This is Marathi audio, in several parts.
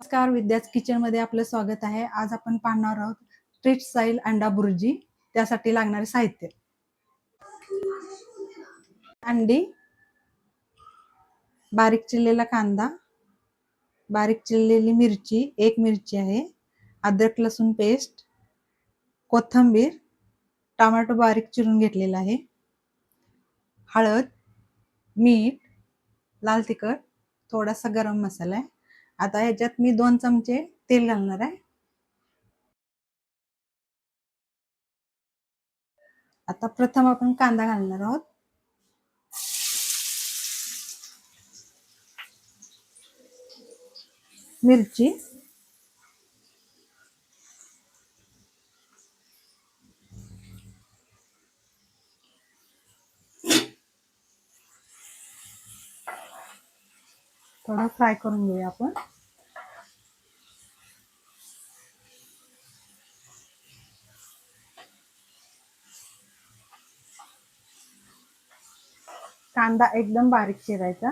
नमस्कार, विद्याच किचन मध्ये आपलं स्वागत आहे. आज आपण पाहणार आहोत स्ट्रीट स्टाईल अंडा बुर्जी. त्यासाठी लागणारे साहित्य: अंडी, बारीक चिरलेला कांदा, बारीक चिरलेली मिरची, एक मिरची आहे, अद्रक लसूण पेस्ट, कोथिंबीर, टोमॅटो बारीक चिरून घेतलेला आहे, हळद, मीठ, लाल तिखट, थोडासा गरम मसाला आहे. आता ह्याच्यात मी 2 चमचे तेल घालणार आहे. आता प्रथम आपण कांदा घालणार आहोत. मिरची, थोडं फ्राय करून घेऊया आपण. कांदा एकदम बारीक चिरायचा,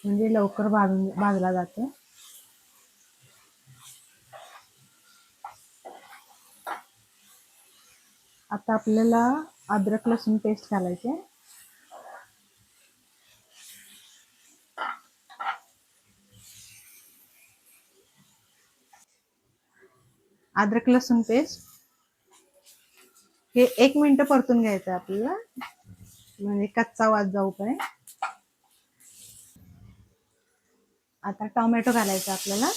म्हणजे लवकर भाजला जातो. आता आपल्याला अद्रक लसूण पेस्ट घालायचे. अद्रक लसूण पेस्ट हे 1 मिनिट परतून घ्यायचं आपल्याला, म्हणजे कच्चा वास जाऊपर्यंत. आता टोमॅटो घालायचा आपल्याला.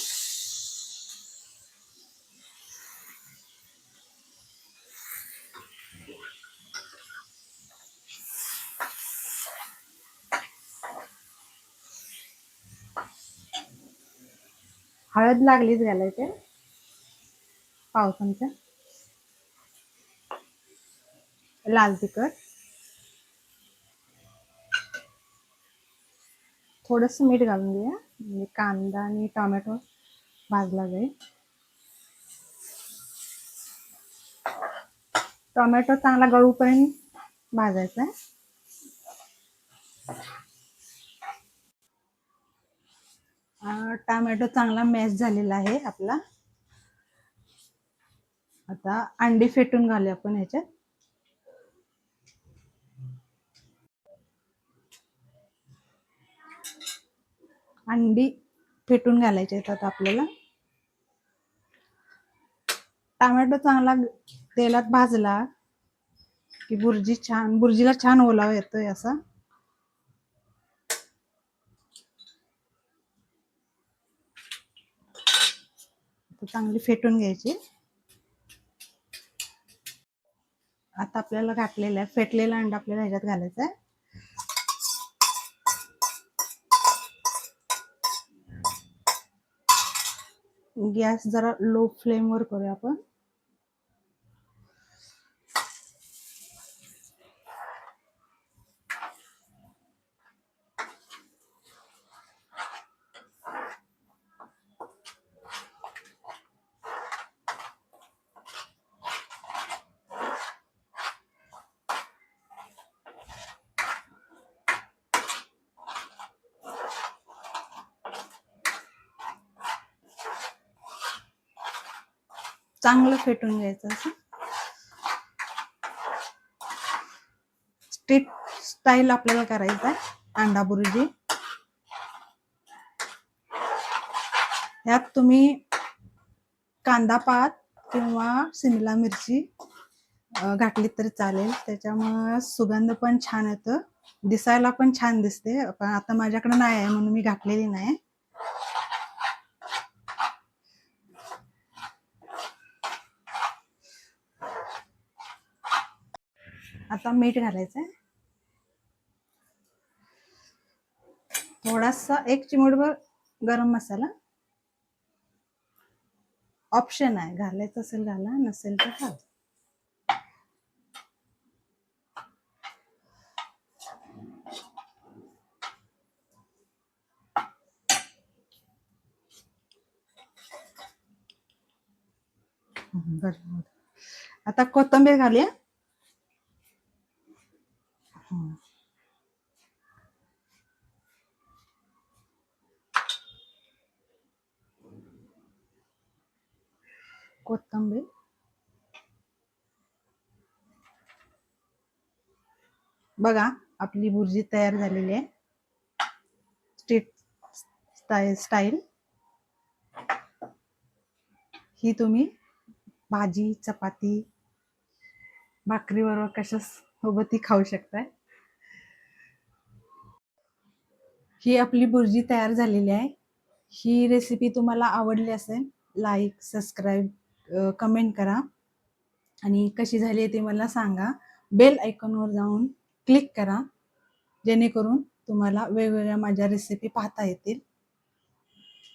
हळद लागलीच घालायचे, पाव चमचा. लाल तिखट, थोडंसं मीठ घालून घेऊया, म्हणजे कांदा आणि टोमॅटो भाजला जाईल. टोमॅटो चांगला गळूपर्यंत भाजायचा आहे. टोमॅटो चांगला मॅश झालेला आहे आपला. आता अंडी फेटून घालूया आपण ह्याच्यात. अंडी फेटून घालायचे आहेत आपल्याला. टोमॅटो चांगला तेलात भाजला की बुर्जीला छान ओलावा येतोय असा. चांगली फेटून घ्यायची. आता आपल्याला घातलेला आहे फेटलेला अंडा आपल्याला ह्याच्यात घालायचा आहे. गॅस जरा लो फ्लेम वर करूया आपण. चांगलं फेटून घ्यायचं असं. स्ट्रीट स्टाईल आपल्याला करायचं आहे अंडा बुर्जी. यात तुम्ही कांदा पात किंवा शिमला मिरची घातली तरी चालेल. त्याच्यामुळे सुगंध पण छान येतो, दिसायला पण छान दिसते. पण आता माझ्याकडे नाही आहे म्हणून मी घातलेली नाही. आता मीठ घालायचंय, थोडासा 1 चिमूटभर गरम मसाला. ऑप्शन आहे, घालायचं असेल घाला, नसेल तर घाला. आता कोथिंबीर घालूया. कोथिंबीर, बघा आपली भुर्जी तयार झालेली आहे. Street style. ही तुम्ही भाजी, चपाती, भाकरी बरोबर कशा सोबतही खाऊ शकताय. ही आपली भुर्जी तयार झालेली आहे. ही रेसिपी तुम्हाला आवडली असेल, लाईक, सबस्क्राईब, कमेंट करा आणि कशी झाली आहे ते मला सांगा. बेल आयकॉनवर जाऊन क्लिक करा, जेणेकरून तुम्हाला वेगवेगळ्या माझ्या रेसिपी पाहता येतील.